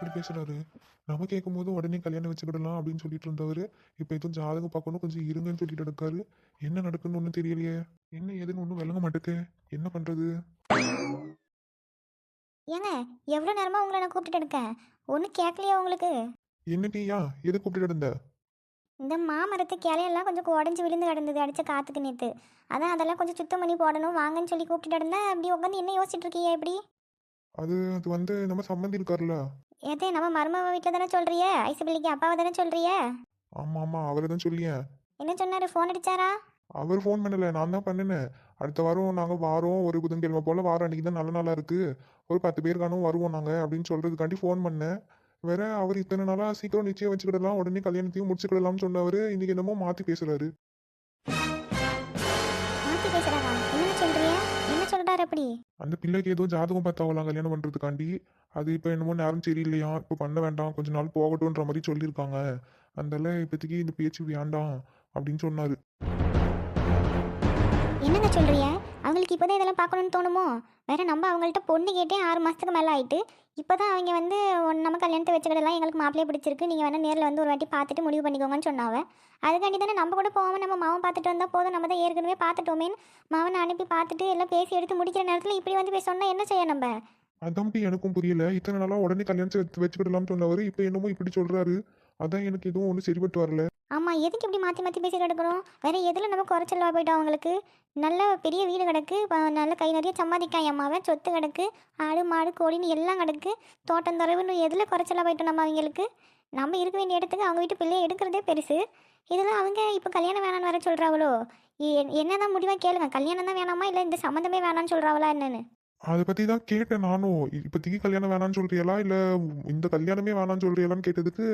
இப்படி பேசுறாரு? நம்ம கேட்கும்போது உடனே கல்யாணம் வச்சுக்கிடலாம் அப்படின்னு சொல்லிட்டு இருந்தவர், இப்போ எதுவும் ஜாதகம் பார்க்கணும் கொஞ்சம் இருங்கன்னு சொல்லிட்டு இருக்காரு. என்ன நடக்குன்னு ஒன்றும் தெரியலையே. என்ன ஏதுன்னு ஒன்றும் விளங்க மாட்டேக்கு. என்ன பண்றது? ஏங்க, எவ்வளோ நேரமா உங்களை நான் கூப்பிட்டுட்டு இருக்கேன். ஒன்றும் கேட்கலையா உங்களுக்கு? என்ன நீயா எது கூப்பிட்டு இருந்த? இந்த மாமரத்து கிளையெல்லாம் கொஞ்சம் உடஞ்சி விழுந்து கிடந்தது அடிச்ச காத்துக்கு நேற்று. அதான் அதெல்லாம் கொஞ்சம் சுத்தம் பண்ணி போடணும் வாங்கன்னு சொல்லி கூப்பிட்டுட்டு இருந்தேன். அப்படி உட்காந்து என்ன யோசிச்சுட்டு இருக்கீங்க இப்படி? அது வந்து நம்ம சம்மந்தி இருக்காருல்ல. ஏதே நம்ம மருமவ வீட்டில் தானே சொல்றிய? ஐசு பிள்ளைக்கு அப்பாவை தானே சொல்றிய? ஆமா ஆமா, அவரை தான் சொல்லியேன். என்ன சொன்னாரு? ஃபோன் அடிச்சாரா? அவர் ஃபோன் பண்ணல, நான் தான் பண்ணினேன். அடுத்த வாரம் நாங்கள் வாரோம், ஒரு புதன்கிழமை போல் வாரம் அன்றைக்கி தான் நல்ல நாளாக இருக்குது, ஒரு 10 பேருக்கானும் வருவோம் நாங்கள் அப்படின்னு சொல்கிறதுக்காண்டி ஃபோன் பண்ணேன். வேற அவர் இத்தனை நாளாக சீக்கிரம் நிச்சயம் வச்சுக்கிடலாம், உடனே கல்யாணத்தையும் முடிச்சுக்கிடலாம்னு சொன்னவர் இன்னைக்கு என்னமோ மாற்றி பேசுகிறாரு. மாற்றி பேசுகிறாரா? என்ன சொல்றிய? என்ன சொல்கிறாரு அப்படி? அந்த பிள்ளைக்கு ஏதோ ஜாதகம் பார்த்தாவலாம் கல்யாணம் பண்ணுறதுக்காண்டி. அது இப்போ என்னமோ நேரம் சரியில்லையா, இப்போ பண்ண வேண்டாம், கொஞ்ச நாள் போகட்டும்ன்ற மாதிரி சொல்லியிருக்காங்க. அதனால இப்போதைக்கு இந்த பேச்சு வேண்டாம் அப்படின்னு சொன்னார். என்னங்க சொல்றிய? அவங்களுக்கு இப்போதான் இதெல்லாம் பார்க்கணும்னு தோணுமோ? வேற நம்ம அவங்கள்ட்ட பொண்ணு கேட்டே 6 மாதத்துக்கு மேலே ஆயிட்டு. இப்போ தான் அவங்க வந்து நம்ம கல்யாணத்தை வச்சுக்கிடலாம், எங்களுக்கு மாப்பிள்ளையை பிடிச்சிருக்கு, நீங்கள் வேணால் நேரில் வந்து ஒரு வாட்டி பார்த்துட்டு முடிவு பண்ணிக்கோங்கன்னு சொன்னாவ. அதுக்காண்டி தானே நம்ம கூட போகாமல் நம்ம மாவன் பார்த்துட்டு வந்தால் போதும், நம்ம தான் ஏற்கனவே பார்த்துட்டோமேன்னு மாவனை அனுப்பி பார்த்துட்டு எல்லாம் பேசி எடுத்து முடிக்கிற நேரத்தில் இப்படி வந்து போய் சொன்னால் என்ன செய்ய நம்ம? அதான் எனக்கும் புரியல. இத்தனை நாளாக உடனே கல்யாணத்தை வச்சுக்கிடலாம்னு சொன்னவர் இப்போ என்னமோ இப்படி சொல்கிறாரு. அதான் எனக்கு எதுவும் ஒன்றும் சரிப்பட்டு வரல. ஆமாம், எதுக்கு இப்படி மாற்றி மாற்றி பேசி கிடக்கணும்? வேற எதில் நம்ம குறைச்சலா போயிட்டோம் அவங்களுக்கு? நல்ல பெரிய வீடு கிடக்கு, நல்ல கை நிறைய சம்பாதிக்கான் அம்மாவை, சொத்து கிடக்கு, ஆடு மாடு கோழின்னு எல்லாம் கிடக்கு, தோட்டம் தொலைவுன்னு எதில் குறைச்சலா போயிட்டோம் நம்ம அவங்களுக்கு? நம்ம இருக்க வேண்டிய இடத்துக்கு அவங்க வீட்டு பிள்ளையை எடுக்கிறதே பெருசு. இதெல்லாம் அவங்க இப்போ கல்யாணம் வேணான்னு வர சொல்கிறாவளோ? என்னதான் முடிவாக கேளுங்க, கல்யாணம் தான் வேணாமா இல்லை இந்த சம்மந்தமே வேணான்னு சொல்கிறாவளா என்னன்னு? அதை பற்றி தான் கேட்டேன் நானும். இப்போதைக்கு கல்யாணம் வேணான்னு சொல்றியலா, இல்லை இந்த கல்யாணமே வேணான்னு சொல்றியலான்னு கேட்டதுக்கு,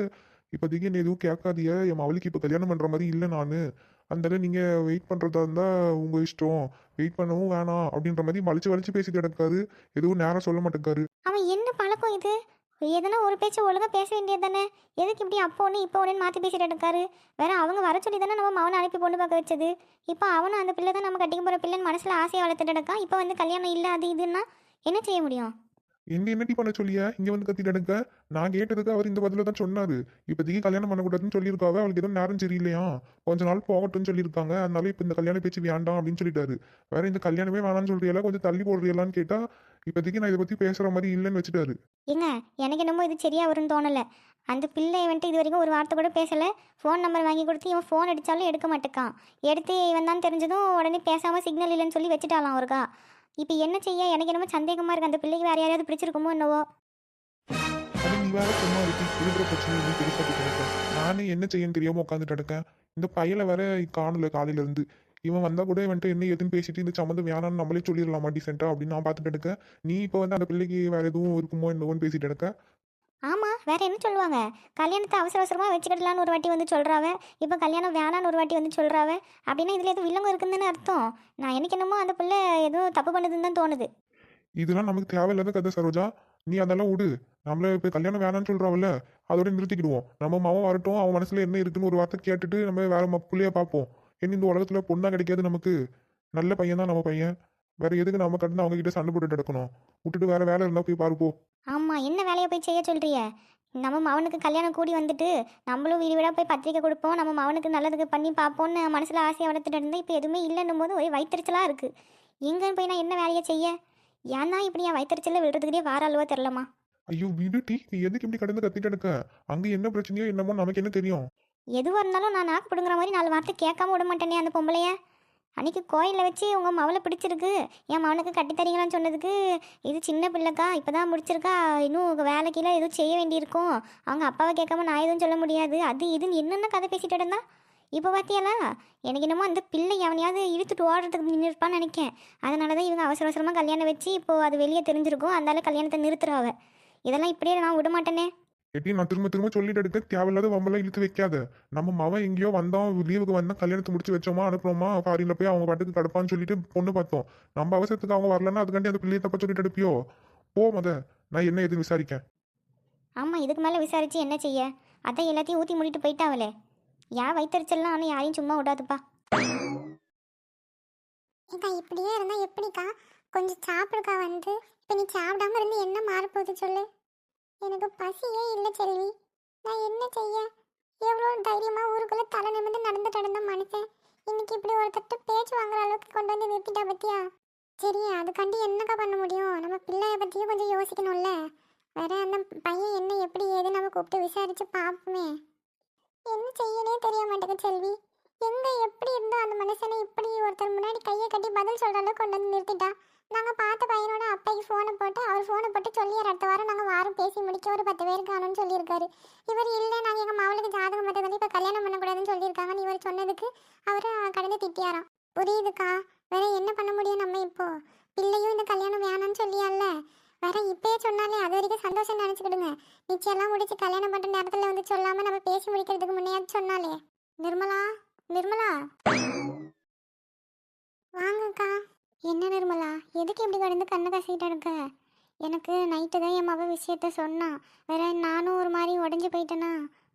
இப்போதைக்கு என்ன எதுவும் கேட்காதீங்க, என் அவளுக்கு இப்போ கல்யாணம் பண்ணுற மாதிரி இல்லை நான், அதனால நீங்கள் வெயிட் பண்ணுறதா இருந்தால் உங்கள் இஷ்டம், வெயிட் பண்ணவும் வேணாம் அப்படின்ற மாதிரி வலிச்சு வலிச்சு பேசிட்டு கிடக்காரு. எதுவும் நேரம் சொல்ல மாட்டேங்காரு. அவன் என்ன பழக்கம் இது? எதனா ஒரு பேச்சு ஒழுங்காக பேச வேண்டியது தானே? எதுக்கு இப்படி அப்போ ஒன்று இப்போ ஒன்றுன்னு மாற்றி பேசிட்டு இருக்காரு? வேற அவங்க வர சொல்லி தானே நம்ம மவனை அனுப்பி பொண்ணு பார்க்க வச்சது. இப்போ அவனும் அந்த பிள்ளை தான் நம்ம கட்டிக்க போகிற பிள்ளைன்னு மனசில் ஆசையை வளர்த்துட்டு இருக்கான். இப்போ வந்து கல்யாணம் இல்லை அது இதுன்னா என்ன செய்ய முடியும்? என்னடி பண்ண சொல்லியா இங்கே வந்து கத்திட்டு எடுக்க? நான் கேட்டதுக்கு அவர் இந்த பதில தான் சொன்னாரு. இப்போதைக்கு கல்யாணம் பண்ணக்கூடாதுன்னு சொல்லியிருக்காங்க, அவளுக்கு எதுவும் நேரம் சரியில்லையா, கொஞ்ச நாள் போகட்டும்னு சொல்லியிருக்காங்க, அதனால இப்போ இந்த கல்யாண பேச்சு வேண்டாம் அப்படின்னு சொல்லிட்டாரு. வேற இந்த கல்யாணமே வேணாம்னு சொல்றியெல்லாம் கொஞ்சம் தள்ளி போடுறியலான்னு கேட்டா, இப்போதைக்கு நான் இதை பற்றி பேசுகிற மாதிரி இல்லைன்னு வச்சுட்டாரு. ஏங்க, எனக்கு என்னமோ இது சரியா வரும்னு தோணலை. அந்த பிள்ளை வந்துட்டு இது வரைக்கும் ஒரு வார்த்தை கூட பேசலை. ஃபோன் நம்பர் வாங்கி கொடுத்து இவன் ஃபோன் அடித்தாலும் எடுக்க மாட்டேக்கான். எடுத்து இவன் தான் தெரிஞ்சதும் உடனே பேசாமல் சிக்னல் இல்லைன்னு சொல்லி வச்சுட்டாலாம் ஒருக்கா. இப்போ என்ன செய்ய? எனக்கு என்னமோ சந்தேகமாக இருக்குது, அந்த பிள்ளைக்கு வேறு யாரையாவது பிடிச்சிருக்குமோ என்னவோ. அது நீ வேற சும்மா இருக்கு, இருக்கிற பிரச்சனை நீ பெருசாக கிடக்க. நானே என்ன செய்யன்னு தெரியாமல் உட்காந்துட்டு இருக்கேன். இந்த பையலை வேற காணல காலையில இருந்து. இவன் வந்தா கூட இவன்ட்டு என்ன எதுன்னு பேசிட்டு இந்த சம்மந்தம் வேணாம்னு நம்மளே சொல்லிடலாமா டீசெண்டா அப்படின்னு நான் பார்த்துட்டு இருக்கேன். நீ இப்போ வந்து அந்த பிள்ளைக்கு வேற எதுவும் இருக்குமோ என்னவோன்னு பேசிட்டு இருக்க. ஆமாம், வேற என்ன சொல்லுவாங்க? கல்யாணத்தை அவசர அவசரமாக வச்சுக்கிடலான்னு ஒரு வாட்டி வந்து சொல்கிறாவ, இப்போ கல்யாணம் வேணான்னு ஒரு வாட்டி வந்து சொல்கிறாவ. அப்படின்னா இதில் எதுவும் வில்லங்க இருக்குன்னு தானே அர்த்தம். நான் எனக்கு என்னமோ அந்த பிள்ளை எதுவும் தப்பு பண்ணுதுன்னு தான் தோணுது. இதெல்லாம் நமக்கு தேவையில்லாத கதை சரோஜா. நீ அதெல்லாம் விடு. நம்மள இப்போ கல்யாணம் வேணாம்னு சொல்றாவல்ல, அதோட நிறுத்திக்கிடுவோம். நம்ம மவன் வரட்டும், அவன் மனசுல என்ன இருக்குன்னு ஒரு வார்த்தை கேட்டுட்டு நம்ம வேற புள்ளைய பார்ப்போம். என்ன இந்த உலகத்துல பொண்ணா கிடைக்காது நமக்கு. நல்ல பையன் தான் நம்ம பையன். வேற எதுக்கு நம்ம கடந்து அவங்க கிட்ட சண்டை போட்டுட்டு கிடக்கணும்? விட்டுட்டு வேற வேலை இருந்தா போய் பாருப்போ. ஆமாம், என்ன வேலையை போய் செய்ய சொல்கிறிய? நம்ம மவனுக்கு கல்யாணம் கூடி வந்துட்டு நம்மளும் வீடு வீடாக போய் பத்திரிக்கை கொடுப்போம், நம்ம மவனுக்கு நல்லதுக்கு பண்ணி பார்ப்போம்னு மனசில் ஆசையை வளர்த்துட்டு இருந்தால் இப்போ எதுவுமே இல்லைன்னும் போது ஒரே வயிற்றுச்சலாக இருக்குது. எங்கன்னு போய் நான் என்ன வேலையை செய்ய? ஏன் தான் இப்படி என் வயிற்றுச்சலில் விடுறதுக்கிட்டே வார அழுவா தெரிலமா? ஐயோ விடுட்டி, நீ எதுக்கு இப்படி கடந்து கத்திட்டு இருக்க? அங்க என்ன பிரச்சனையோ என்னமோ நமக்கு என்ன தெரியும்? எதுவாக இருந்தாலும் நான் நாக்கு பிடுங்குற மாதிரி 4 வார்த்தை கேட்காம விட மாட்டேனே அந்த பொம்பளைய. அன்றைக்கி கோயிலில் வச்சு உங்கள் மவளை பிடிச்சிருக்கு, என் மவனுக்கு கட்டித்தரீங்களான்னு சொன்னதுக்கு, இது சின்ன பிள்ளைக்கா இப்போ தான் முடிச்சிருக்கா, இன்னும் வேலைக்கெல்லாம் எதுவும் செய்ய வேண்டியிருக்கும், அவங்க அப்பாவை கேட்காம நான் எதுவும் சொல்ல முடியாது, அது இதுன்னு என்னென்ன கதை பேசிட்டு இருந்தா. இப்போ பார்த்தியாலா? எனக்கு என்னமோ அந்த பிள்ளை எவனையாவது இழுத்துட்டு ஓடுறதுக்கு நின்றுப்பான்னு நினைக்கேன். அதனால தான் இவங்க அவசர அவசரமாக கல்யாணம் வச்சு இப்போது அது வெளியே தெரிஞ்சிருக்கும், அதனால கல்யாணத்தை நிறுத்துறாவ. இதெல்லாம் இப்படியே நான் விட மாட்டேனே. எட்டி நான் திரும்ப திரும்ப சொல்லிட்டு எடுக்க, தேவையில்லாத வம்பெல்லாம் இழுத்து வைக்காத. நம்ம மவன் எங்கேயோ வந்தோம், லீவுக்கு வந்தா கல்யாணத்தை முடிச்சு வச்சோமா அனுப்புறோமா, ஃபாரின்ல போய் அவங்க பாட்டுக்கு கிடப்பான்னு சொல்லிட்டு பொண்ணு பார்த்தோம். நம்ம அவசரத்துக்கு அவங்க வரலன்னா அதுக்காண்டி அந்த பிள்ளையை தப்ப சொல்லிட்டு எடுப்பியோ? போ மொத, நான் என்ன எதுவும் விசாரிக்கேன். ஆமாம், இதுக்கு மேலே விசாரித்து என்ன செய்ய? அதான் எல்லாத்தையும் ஊற்றி மூடிட்டு போயிட்டாவலே. ஏன் வயிற்றுச்சல்லாம் ஆனால் யாரையும் சும்மா விடாதுப்பா. ஏக்கா இப்படியே இருந்தா எப்படிக்கா? கொஞ்சம் சாப்பிடுக்கா வந்து. இப்போ நீ சாப்பிடாம இருந்து என்ன மாறப்போகுது சொல்லு. எனக்கு பசியே இல்லை செல்வி. நான் என்ன செய்ய? எவ்வளோ தைரியமா ஊருக்குள்ள தலை நிமிர்ந்து நடந்த மனுஷன் இன்னைக்கு இப்படி ஒருத்தட்ட பேச்சு வாங்குற அளவுக்கு கொண்டு வந்து நிறுத்திட்டா பத்தியா? சரி, அதுக்காண்டி என்னக்கா பண்ண முடியும்? நம்ம பிள்ளைய பத்தியும் கொஞ்சம் யோசிக்கணும்ல. வேற அந்த பையன் என்ன எப்படி ஏது நம்ம கூப்பிட்டு விசாரிச்சு பார்ப்போமே. என்ன செய்யனே தெரிய மாட்டேங்குது செல்வி. எங்க எப்படி இருந்தோ அந்த மனுஷனை இப்படி ஒருத்தர் முன்னாடி கையை கட்டி பதில் சொல்ற அளவுக்கு கொண்டு வந்து நிறுத்திட்டா. நாங்க பார்த்த பையனோட அப்பைக்கு ஃபோனை போட்டு அவர் ஃபோனை போட்டு சொல்லியார் அடுத்த வாரம் நாங்கள் வாரம் பேசி முடிக்க ஒரு 10 பேருக்கு ஆனோன்னு சொல்லியிருக்காரு. இவர் இல்லை நாங்கள் எங்கள் மாவளுக்கு ஜாதகம் பார்த்ததால இப்போ கல்யாணம் பண்ணக்கூடாதுன்னு சொல்லியிருக்காங்கன்னு இவர் சொன்னதுக்கு அவரை கடந்து திட்டியாராம். புரியுதுக்கா. வேற என்ன பண்ண முடியும் நம்ம இப்போ? பிள்ளையும் இந்த கல்யாணம் வேணான்னு சொல்லியால. வேற இப்பயே சொன்னாலே அது வரைக்கும் சந்தோஷம் நினச்சிக்கிடுங்க. நிச்சயம்லாம் முடிச்சு கல்யாணம் பண்ணுற நேரத்தில் வந்து சொல்லாமல் நம்ம பேசி முடிக்கிறதுக்கு முன்னையாவது சொன்னாலே. நிர்மலா, நிர்மலா வாங்கக்கா. என்ன நிர்மலா, எதுக்கு இப்படி கடந்து கண்ணை கசிக்கிட்டு இருக்க? எனக்கு நைட்டு தான் என் மவ விஷயத்த சொன்னான். வேற நானும் ஒரு மாதிரி உடஞ்சி போயிட்டேனா,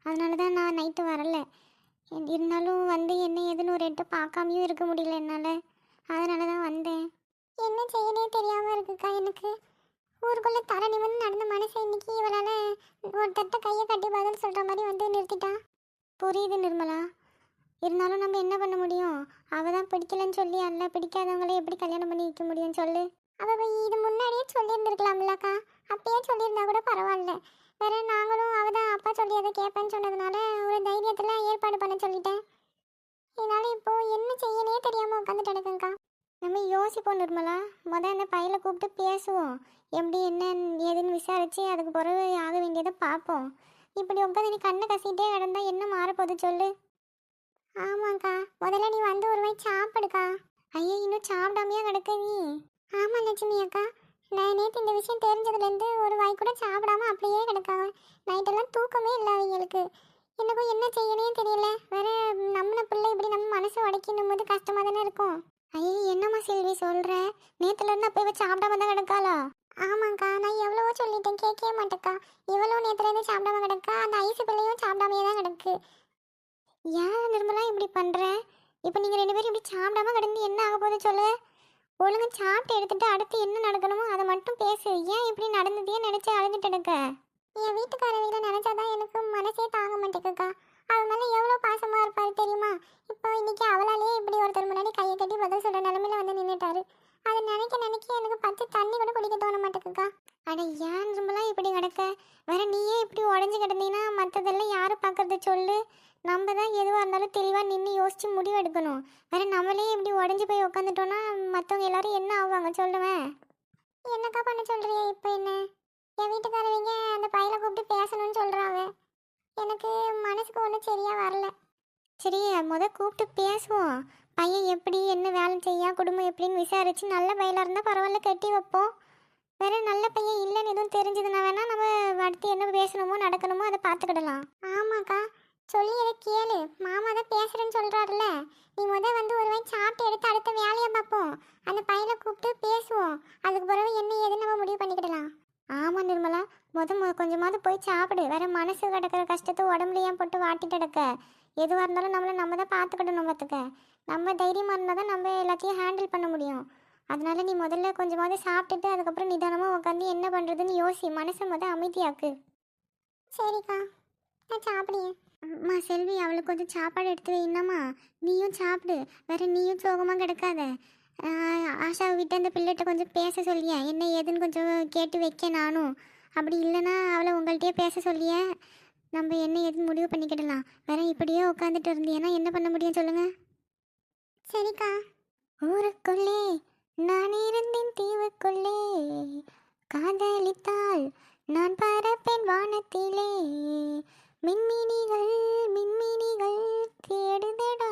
அதனால தான் நான் நைட்டு வரல. இருந்தாலும் வந்து என்ன ஏதுன்னு ஒரு எட்டு பார்க்காமையும் இருக்க முடியல என்னால். அதனால தான் வந்தேன். என்ன செய்யனே தெரியாமல் இருக்குக்கா எனக்கு. ஊருக்குள்ளே தர நிமிர்ந்து நடந்த மனுஷன் இன்னைக்கு இவளால் ஒரு தட்டை கையை கட்டி பதில் சொல்கிற மாதிரி வந்து நிறுத்திட்டா. புரியுது நிர்மலா, இருந்தாலும் நம்ம என்ன பண்ண முடியும்? அவள் தான் பிடிக்கலன்னு சொல்லி அல்ல, பிடிக்காதவங்களே எப்படி கல்யாணம் பண்ணி வைக்க முடியும் சொல்லு? அவள் இது முன்னாடியே சொல்லியிருந்துருக்கலாம்லக்கா. அப்பயே சொல்லியிருந்தா கூட பரவாயில்ல. வேற நாங்களும் அவள் தான் அப்பா சொல்லி அதை கேட்பேன்னு சொன்னதுனால ஒரு தைரியத்தில் ஏற்பாடு பண்ண சொல்லிட்டேன். இதனால இப்போ என்ன செய்யனே தெரியாமல் உட்காந்துட்டு கிடக்குங்க்கா. நம்ம யோசிப்போம் நிர்மலா. அந்த பையலை கூப்பிட்டு பேசுவோம். எப்படி என்ன ஏதுன்னு விசாரித்து அதுக்கு பிறகு ஆக வேண்டியதை பார்ப்போம். இப்படி உட்காந்து நீ கண்ணை கசிக்கிட்டே கிடந்தா என்ன மாறப்போகுது சொல்லு? ஆமாங்க்கா, முதல்ல நீ வந்து ஒரு வாய் சாப்பிடுக்கா. ஐயா, இன்னும் சாப்பிடாமையா கிடக்க நீ? ஆமாம் லட்சுமி அக்கா, நான் நேற்று இந்த விஷயம் தெரிஞ்சதுலேருந்து ஒரு வாய் கூட சாப்பிடாம அப்படியே கிடக்காங்க. நைட்டெல்லாம் தூக்கமே இல்லை அவங்களுக்கு. எனக்கும் என்ன செய்யனே தெரியல. வேற நம்மள பிள்ளை இப்படி நம்ம மனசு உடைக்கணும் போது கஷ்டமாக தானே இருக்கும். ஐயா, என்னம்மா செல்வி சொல்கிற? நேற்றுலேருந்து அப்போ இவ சாப்பிடாம தான் கிடக்காளா? ஆமாங்க்கா, நான் எவ்வளவோ சொல்லிட்டேன், கேட்கவே மாட்டேக்கா. இவ்வளோ நேற்றுலேருந்து சாப்பிடாம கிடக்கா. அந்த ஐசு பிள்ளையும் சாப்பிடாமையே தான் கிடக்கு. ஏன் நிர்மலா இப்படி பண்ணுற? இப்போ நீங்கள் 2 பேரும் இப்படி சாப்பிடாம கிடந்து என்ன ஆக போகுது சொல்லு? ஒழுங்கு சாப்பிட்டு எடுத்துட்டு அடுத்து என்ன நடக்கணுமோ அதை மட்டும் பேசு. ஏன் இப்படி நடந்ததையே நினச்சி அழுதுட்டு எடுக்க? என் வீட்டுக்காரவிகளை நினச்சாதான் எனக்கு மனசே தாங்க மாட்டேங்குக்கா. அவள் மேலே எவ்வளோ பாசமாக இருப்பாரு தெரியுமா? இப்போ இன்னைக்கு அவளாலேயே இப்படி ஒருத்தர் முன்னாடி கையை கட்டி பதில் சொல்கிற நிலமையில வந்து நின்றுட்டாரு. அதை நினைக்க எனக்கு பச்சை தண்ணி கூட குடிக்க தோண மாட்டேங்குக்கா. அட ஏன் நிர்மலா இப்படி கிடக்க? வேற நீயே இப்படி உடஞ்சி கிடந்தீங்கன்னா மற்றதெல்லாம் யாரை பார்க்கறது சொல்லு? நம்ம தான் எதுவாக இருந்தாலும் தெளிவாக நின்று யோசித்து முடிவு எடுக்கணும். வேற நம்மளே இப்படி உடஞ்சி போய் உட்காந்துட்டோன்னா மற்றவங்க எல்லாரும் என்ன ஆவாங்க சொல்லுவேன்? என்னக்கா பண்ண சொல்கிறிய? இப்போ என்ன என் வீட்டுக்காரவிங்க அந்த பையலை கூப்பிட்டு பேசணும்னு சொல்கிறாங்க. எனக்கு மனசுக்கு ஒன்றும் சரியாக வரல. சரி, கூப்பிட்டு பேசுவோம். பையன் எப்படி என்ன வேலை செய்யா குடும்பம் எப்படின்னு விசாரித்து நல்ல பையலாக இருந்தால் பரவாயில்ல, கட்டி வைப்போம். வேற நல்ல பையன் இல்லைன்னு எதுவும் தெரிஞ்சதுன்னா வேணால் நம்ம அடுத்து என்ன பேசணுமோ நடக்கணுமோ அதை பார்த்துக்கிடலாம். ஆமாக்கா, சொல்லி எதை கேளு. மாமா தான் பேசுகிறேன்னு சொல்கிறாருல்ல. நீ வந்து ஒரு வாய் சாப்பிட்டு எடுத்து அடுத்த வேலையை பார்ப்போம். அந்த பையனை கூப்பிட்டு பேசுவோம். அதுக்கு பிறகு என்ன ஏதுன்னு நம்ம முடிவு பண்ணிக்கிடலாம். ஆமாம் நிர்மலா, கொஞ்சமாவது போய் சாப்பிடு. வேற மனசு கிடக்கிற கஷ்டத்தை உடம்புல ஏன் போட்டு வாட்டிட்டு கிடக்க? எதுவாக இருந்தாலும் நம்ம தான் பார்த்துக்கிடணும். பார்த்துக்க, நம்ம தைரியமாக இருந்தால் தான் நம்ம எல்லாத்தையும் ஹேண்டில் பண்ண முடியும். அதனால நீ முதல்ல கொஞ்சமாவது சாப்பிட்டுட்டு அதுக்கப்புறம் நிதானமாக உட்காந்து என்ன பண்ணுறதுன்னு யோசி. மனசை அமைதியாக்கு. சரிக்கா, நான் சாப்பிடுவேன். அம்மா செல்வி, அவளுக்கு கொஞ்சம் சாப்பாடு எடுத்து வைன்னம்மா. நீயும் சாப்பிடு. வேற நீயும் சோகமாக கிடக்காத. ஆஷாவை விட்டு அந்த பிள்ளைகிட்ட கொஞ்சம் பேச சொல்லிய என்ன ஏதுன்னு கொஞ்சம் கேட்டு வைக்க நானும். அப்படி இல்லைன்னா அவளை உங்கள்கிட்டயே பேச சொல்லிய நம்ம என்ன ஏதுன்னு முடிவு பண்ணிக்கிடலாம். வேற இப்படியே உட்காந்துட்டு இருந்தீங்கன்னா என்ன பண்ண முடியும் சொல்லுங்க? சரிக்கா. ஊருக்குள்ளே நான் இருந்தேன் தீவுக்குள்ளே, காதலித்தால் நான் பறப்பேன் வானத்திலே, மின்மினிகள் மின்மினிகள் தேடுதடா.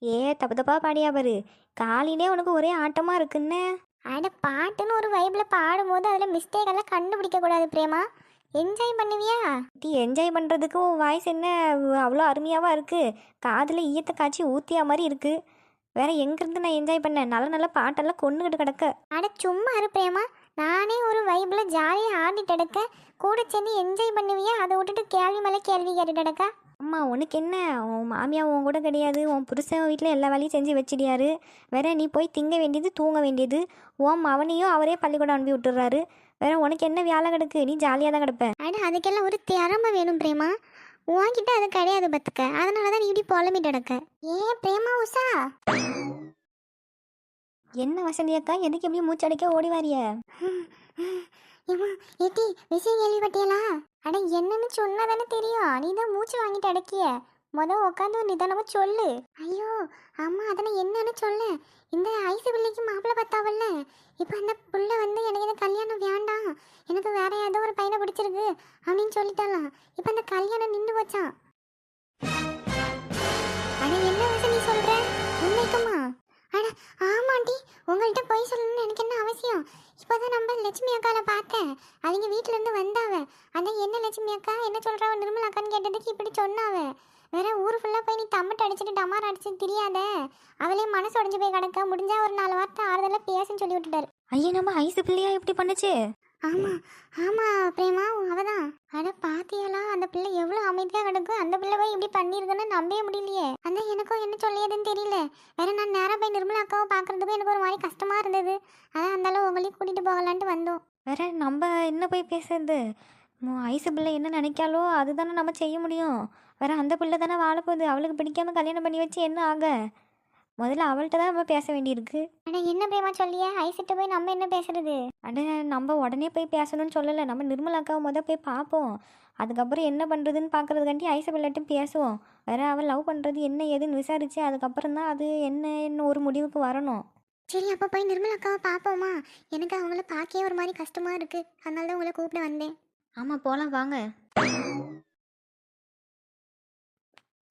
ஏ தப்பா பாடியா பாரு. காலையிலே உனக்கு ஒரே ஆட்டமாக இருக்குன்னு. அட, பாட்டுன்னு ஒரு வைப்பில் பாடும்போது அதில் மிஸ்டேக் எல்லாம் கண்டுபிடிக்கக்கூடாது பிரேமா. என்ஜாய் பண்ணுவியா? நீ என்ஜாய் பண்ணுறதுக்கு உன் வாய்ஸ் என்ன அவ்வளோ அருமையாவா இருக்குது? காதில் ஈயத்தை காய்ச்சி ஊற்றியா மாதிரி இருக்குது. வேற எங்கேருந்து நான் என்ஜாய் பண்ணேன்? நல்ல நல்ல பாட்டெல்லாம் கொண்டுகிட்டு கிடக்க. அட சும்மா இரு பிரேமா. நானே ஒரு வைப்பில் ஜாலியாக ஆடிட்டு எடுக்க கூட சேர்ந்து என்ஜாய் பண்ணுவியா? அதை விட்டுட்டு கேள்வி மேலே கேள்வி கேட்டுட்டு கிடக்க. அம்மா, உனக்கு என்ன? உன் மாமியா உன் கூட கிடையாது. உன் புருஷன் வீட்டில் எல்லா வேலையும் செஞ்சு வச்சிடியாரு. வேற நீ போய் திங்க வேண்டியது தூங்க வேண்டியது. உன் அவனையும் அவரே பள்ளிக்கூடம் அனுப்பி விட்டுறாரு. வேற உனக்கு என்ன வேலை கிடக்கு? நீ ஜாலியாக தான் கிடப்ப. அட அதுக்கெல்லாம் ஒரு திறமை வேணும் பிரேமா. உன்கிட்ட அது கிடையாது பத்துக்க. அதனால தான் நீ இப்படி புலம்பிட்டு கிடக்க. ஏன் பிரேமா உஷா? என்ன வசந்தி அக்கா, எதுக்கு எப்படி மூச்சடைக்க ஓடி வாரிய? ஏமா ஏட்டி விஷயம் கேள்விப்பட்டியலா? அட என்னன்னு சொன்னா தானே தெரியும். நீ தான் மூச்சு வாங்கிட்டு அடக்கிய. உட்காந்து ஒரு நிதானமா சொல்லு. ஐயோ அம்மா அதெல்லாம் என்னன்னு சொல்லு. இந்த ஐசு பிள்ளைக்கு மாப்பிள்ளை பார்த்தாவல்ல, இப்போ அந்த புள்ள வந்து எனக்கு இந்த கல்யாணம் வேண்டாம், எனக்கு வேற ஏதோ ஒரு பையனை பிடிச்சிருக்கு அப்படின்னு சொல்லிட்டாலாம். இப்போ அந்த கல்யாணம் நின்று போச்சான். அட என்ன விஷயம் நீ சொல்ற? உண்மைக்குமா? அட ஆமாண்டி, உங்கள்கிட்ட போய் சொல்லணும்னு எனக்கு என்ன அவசியம்? இப்போதான் நம்ம லட்சுமி அக்காவை பார்த்தேன். அவங்க வீட்டுல இருந்து வந்தாவ. அதான் என்ன லட்சுமி அக்கா என்ன சொல்றாவ நிர்மலா அக்கான்னு கேட்டதுக்கு இப்படி சொன்னாவ. வேற ஊர் ஃபுல்லா போய் நீ தம்மட்டு அடிச்சுட்டு டமார் அடிச்சுட்டு தெரியாத. அவளே மனசு உடஞ்சு போய் கிடக்க. முடிஞ்சா ஒரு 4 வார்த்தை ஆறுதலா பேசுன்னு சொல்லி விட்டுட்டாரு. ஐயா, நம்ம ஐசு பிள்ளையா இப்படி பண்ணுச்சு? ஆமா ஆமா பிரேமா, அவதான். அட பாத்தியலா, அந்த பிள்ளை எவ்வளவு அமைதியா கிடக்கும். அந்த பிள்ளை போய் இப்படி பண்ணிருக்குன்னு நம்பவே முடியலையே. அந்த எனக்கும் என்ன சொல்லியதுன்னு தெரியல. வேற நான் நேரா போய் நிர்மலா அக்காவை பாக்குறதுக்கும் எனக்கு ஒரு மாதிரி கஷ்டமா இருந்தது. அதான் அந்தாலும் உங்களையும் கூட்டிட்டு போகலான்ட்டு வந்தோம். வேற நம்ம என்ன போய் பேசுறது? ஐசு பிள்ளை என்ன நினைக்காலோ அதுதானே நம்ம செய்ய முடியும். வேற அந்த பிள்ளை தானே வாழப்போகுது. அவளுக்கு பிடிக்காம கல்யாணம் பண்ணி வச்சு என்ன ஆக? முதல்ல அவள்கிட்ட தான் நம்ம பேச வேண்டியிருக்கு. அட என்ன பிரேமா சொல்லிய? ஐசிட்ட போய் நம்ம என்ன பேசுறது? அட நம்ம உடனே போய் பேசணும்னு சொல்லலை. நம்ம நிர்மலா அக்காவை முதல் போய் பார்ப்போம். அதுக்கப்புறம் என்ன பண்ணுறதுன்னு பார்க்குறதுக்காண்டி ஐசு பிள்ளைட்டும் பேசுவோம். வேற அவள் லவ் பண்ணுறது என்ன ஏதுன்னு விசாரிச்சு அதுக்கப்புறம் தான் அது என்ன ஒரு முடிவுக்கு வரணும். சரி அப்போ போய் நிர்மலா அக்காவை பார்ப்போமா? எனக்கு அவங்கள பார்க்கவே ஒரு மாதிரி கஷ்டமா இருக்கு. அதனால தான் உங்களை கூப்பிட வந்தேன். ஆமாம், போகலாம் வாங்க.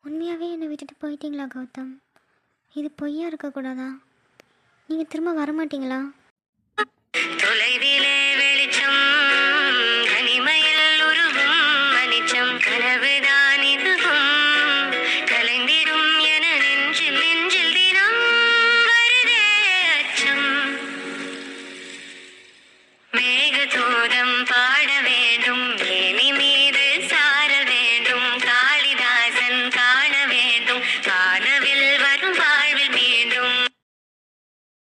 உண்மையாகவே என்னை விட்டுட்டு போயிட்டீங்களா கௌதம்? இது பொய்யா இருக்கக்கூடாதா? நீங்கள் திரும்ப வரமாட்டீங்களா? தொலைவிலே வெளிச்சம் கனிமையில் உருகும் மனிச்சம் கனவுதான் இதுவும் கலைந்திடும் என நெஞ்சில் நெஞ்சில் தினம் வருதே அச்சம் மேகதூதம்